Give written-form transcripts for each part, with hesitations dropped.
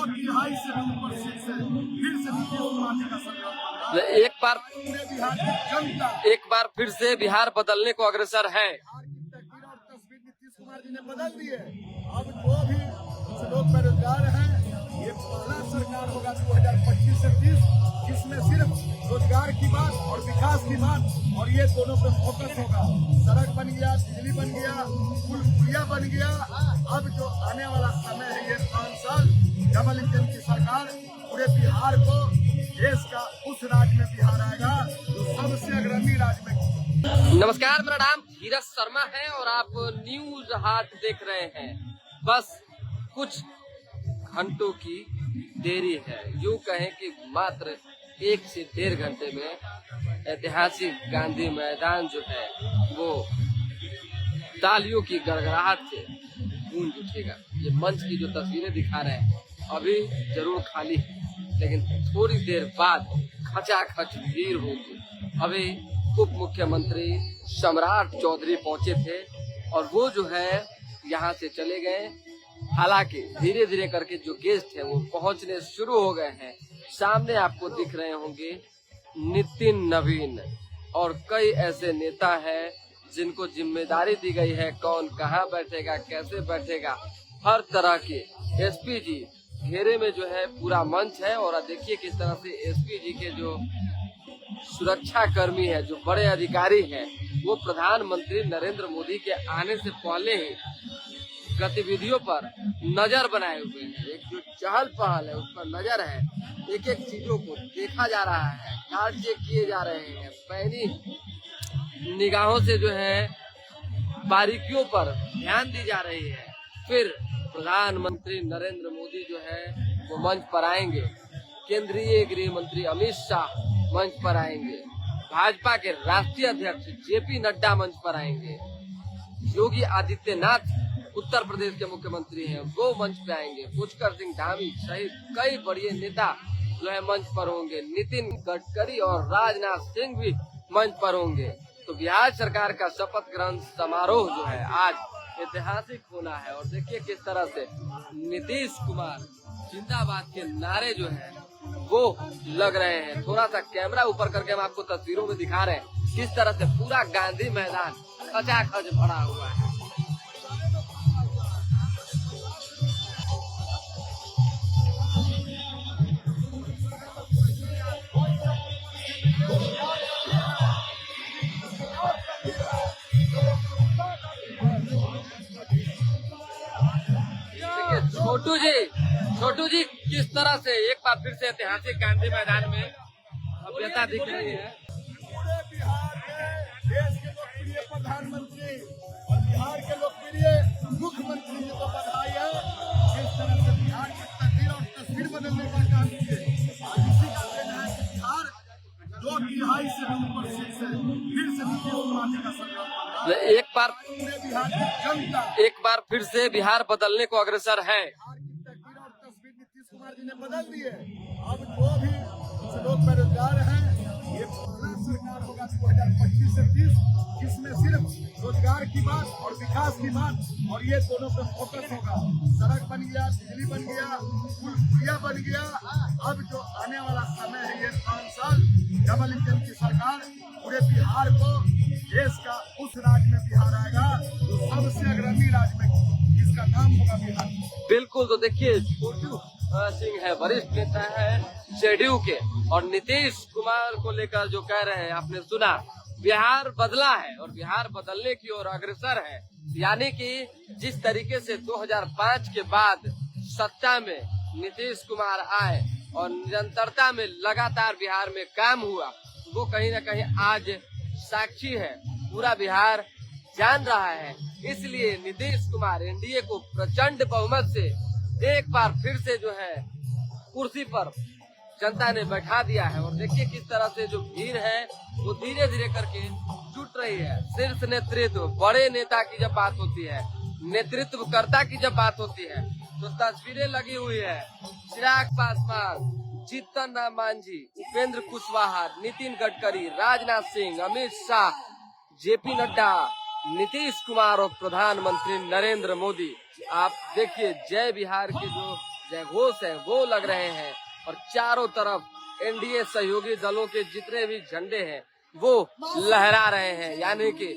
2.5 से भी ऊपर सीट से फिर से नीतीश कुमार जी का सरकार बन रहा है। एक बार फिर से बिहार बदलने को अग्रसर है। बिहार की तकदीर और तस्वीर नीतीश कुमार जी ने बदल दी है। अब जो भी कुछ लोग बेरोजगार हैं, ये पहला सरकार होगा 2025 से 30 जिसमें सिर्फ रोजगार की बात और विकास की बात और ये दोनों पे फोकस होगा। सड़क बन गया, बिजली बन गया, पुल पुलिया बन गया। अब जो आने वाला समय है ये 5 साल डबल इंजन की सरकार पूरे बिहार को देश का उस राज्य में बिहार आएगा जो सबसे अग्रणी राज्य में। नमस्कार, मेरा नाम धीरज शर्मा है और आप न्यूज हाट देख रहे हैं। बस कुछ घंटों की देरी है, यूं कहें कि मात्र 1 से 1.5 घंटे में ऐतिहासिक गांधी मैदान जो है वो तालियों की गड़गड़ाहट से गूंज उठेगा। ये मंच की जो तस्वीरें दिखा रहे हैं अभी जरूर खाली है, लेकिन थोड़ी देर बाद खचाखच भीड़ होगी। अभी उप मुख्यमंत्री सम्राट चौधरी पहुंचे थे और वो जो है यहाँ से चले गए। हालांकि धीरे धीरे करके जो गेस्ट है वो पहुंचने शुरू हो गए हैं। सामने आपको दिख रहे होंगे नितिन नवीन और कई ऐसे नेता हैं जिनको जिम्मेदारी दी गई है, कौन कहाँ बैठेगा, कैसे बैठेगा, हर तरह के। एसपी जी घेरे में जो है पूरा मंच है और देखिए किस तरह से एसपी जी के जो सुरक्षा कर्मी है, जो बड़े अधिकारी हैं, वो प्रधानमंत्री नरेंद्र मोदी के आने से पहले ही गतिविधियों पर नजर बनाए हुए हैं। एक जो चहल पहल है उस पर नजर है, एक एक चीजों को देखा जा रहा है, कार्ड चेक किए जा रहे हैं, पैनी निगाहों से जो है बारीकियों पर ध्यान दी जा रही है। फिर प्रधानमंत्री नरेंद्र मोदी जो है वो मंच पर आएंगे, केंद्रीय गृह मंत्री अमित शाह मंच पर आएंगे, भाजपा के राष्ट्रीय अध्यक्ष जेपी नड्डा मंच पर आएंगे, योगी आदित्यनाथ उत्तर प्रदेश के मुख्यमंत्री हैं वो मंच पे आएंगे, पुष्कर सिंह धामी सहित कई बड़े नेता जो है मंच पर होंगे, नितिन गडकरी और राजनाथ सिंह भी मंच पर होंगे। तो बिहार सरकार का शपथ ग्रहण समारोह जो है आज ऐतिहासिक होना है और देखिए किस तरह से नीतीश कुमार जिंदाबाद के नारे जो है वो लग रहे हैं। थोड़ा सा कैमरा ऊपर करके हम आपको तस्वीरों में दिखा रहे हैं किस तरह से पूरा गांधी मैदान खचाखच भरा हुआ है। छोटू जी किस तरह से एक बार फिर से ऐतिहासिक गांधी मैदान में भव्यता दिख रही है। पूरे बिहार में देश के लोकप्रिय प्रधानमंत्री और बिहार के लोकप्रिय मुख्यमंत्री जी को बधाई है। किस तरह से बिहार की तकदीर और तस्वीर बदलने का काम किए। इसी का कहना है कि बिहार 2.5 से भी ऊपर सीट से फिर से नीतीश कुमार जी का सरकार बन रहा है। एक बार बिहार की जनता एक बार फिर से बिहार बदलने को अग्रसर है। नीतीश कुमार जी ने बदल दी है। अब जो भी कुछ लोग बेरोजगार हैं, ये पहला सरकार होगा 2025 से 30 जिसमें सिर्फ रोजगार की बात और विकास की बात और ये दोनों पे फोकस होगा। सड़क बन गया, बिजली बन गया, पुल पुलिया बन गया। अब जो आने वाला समय है ये 5 साल डबल इंजन की सरकार पूरे बिहार को देश का उस राज्य में बिहार आएगा जो सबसे अग्रणी राज्य में जिसका नाम होगा बिहार। बिल्कुल, तो देखिए छोटू सिंह है, वरिष्ठ नेता है जेडीयू के और नीतीश कुमार को लेकर जो कह रहे हैं आपने सुना। बिहार बदला है और बिहार बदलने की ओर अग्रसर है। यानी कि जिस तरीके से 2005 के बाद सत्ता में नीतीश कुमार आए और निरंतरता में लगातार बिहार में काम हुआ, वो कहीं न कहीं आज साक्षी है, पूरा बिहार जान रहा है। इसलिए नीतीश कुमार एनडीए को प्रचंड बहुमत से एक बार फिर से जो है कुर्सी पर जनता ने बैठा दिया है। और देखिए किस तरह से जो भीड़ है वो धीरे धीरे करके जुट रही है। शीर्ष नेतृत्व, बड़े नेता की जब बात होती है, नेतृत्वकर्ता की जब बात होती है तो तस्वीरें लगी हुई है। चिराग पासवान, जीतन राम मांझी, उपेंद्र कुशवाहा, नितिन गडकरी, राजनाथ सिंह, अमित शाह, जेपी नड्डा, नीतीश कुमार और प्रधानमंत्री नरेंद्र मोदी। आप देखिए जय बिहार के जो जयघोष है वो लग रहे हैं और चारों तरफ एनडीए सहयोगी दलों के जितने भी झंडे हैं वो लहरा रहे हैं। यानी कि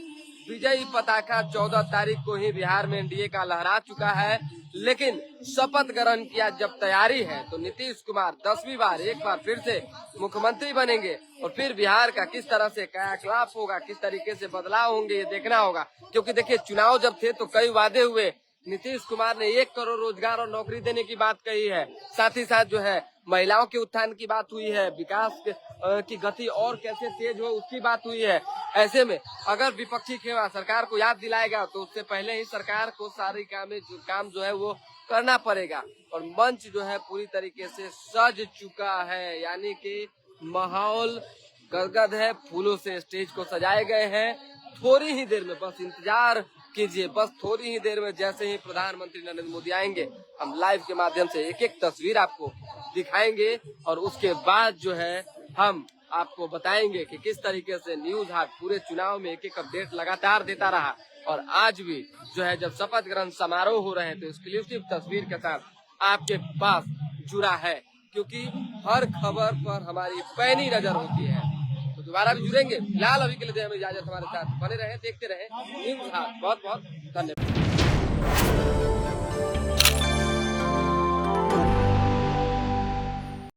विजयी पताका 14 तारीख को ही बिहार में एनडीए का लहरा चुका है, लेकिन शपथ ग्रहण की आज जब तैयारी है तो नीतीश कुमार 10वीं बार एक बार फिर से मुख्यमंत्री बनेंगे और फिर बिहार का किस तरह से कायाकल्प होगा, किस तरीके से बदलाव होंगे ये देखना होगा। क्योंकि देखिए चुनाव जब थे तो कई वादे हुए, नीतीश कुमार ने 1 करोड़ रोजगार और नौकरी देने की बात कही है, साथ ही साथ जो है महिलाओं के उत्थान की बात हुई है, विकास की गति और कैसे तेज हो उसकी बात हुई है। ऐसे में अगर विपक्षी खेमा सरकार को याद दिलाएगा तो उससे पहले ही सरकार को सारी काम जो है वो करना पड़ेगा। और मंच जो है पूरी तरीके से सज चुका है, यानी कि माहौल गदगद है, फूलों से स्टेज को सजाए गए हैं। थोड़ी ही देर में बस इंतजार कीजिए, बस थोड़ी ही देर में जैसे ही प्रधानमंत्री नरेंद्र मोदी आएंगे हम लाइव के माध्यम से एक एक तस्वीर आपको दिखाएंगे और उसके बाद जो है हम आपको बताएंगे कि किस तरीके से न्यूज हाट पूरे चुनाव में एक एक अपडेट लगातार देता रहा। और आज भी जो है जब शपथ ग्रहण समारोह हो रहे हैं तो एक्सक्लूसिव तस्वीर के साथ आपके पास जुड़ा है, क्योंकि हर खबर पर हमारी पैनी नजर होती है। तो दोबारा भी जुड़ेंगे। फिलहाल अभी के लिए हमें इजाजत, हमारे साथ बने रहे, देखते रहे न्यूज हाट। बहुत बहुत धन्यवाद।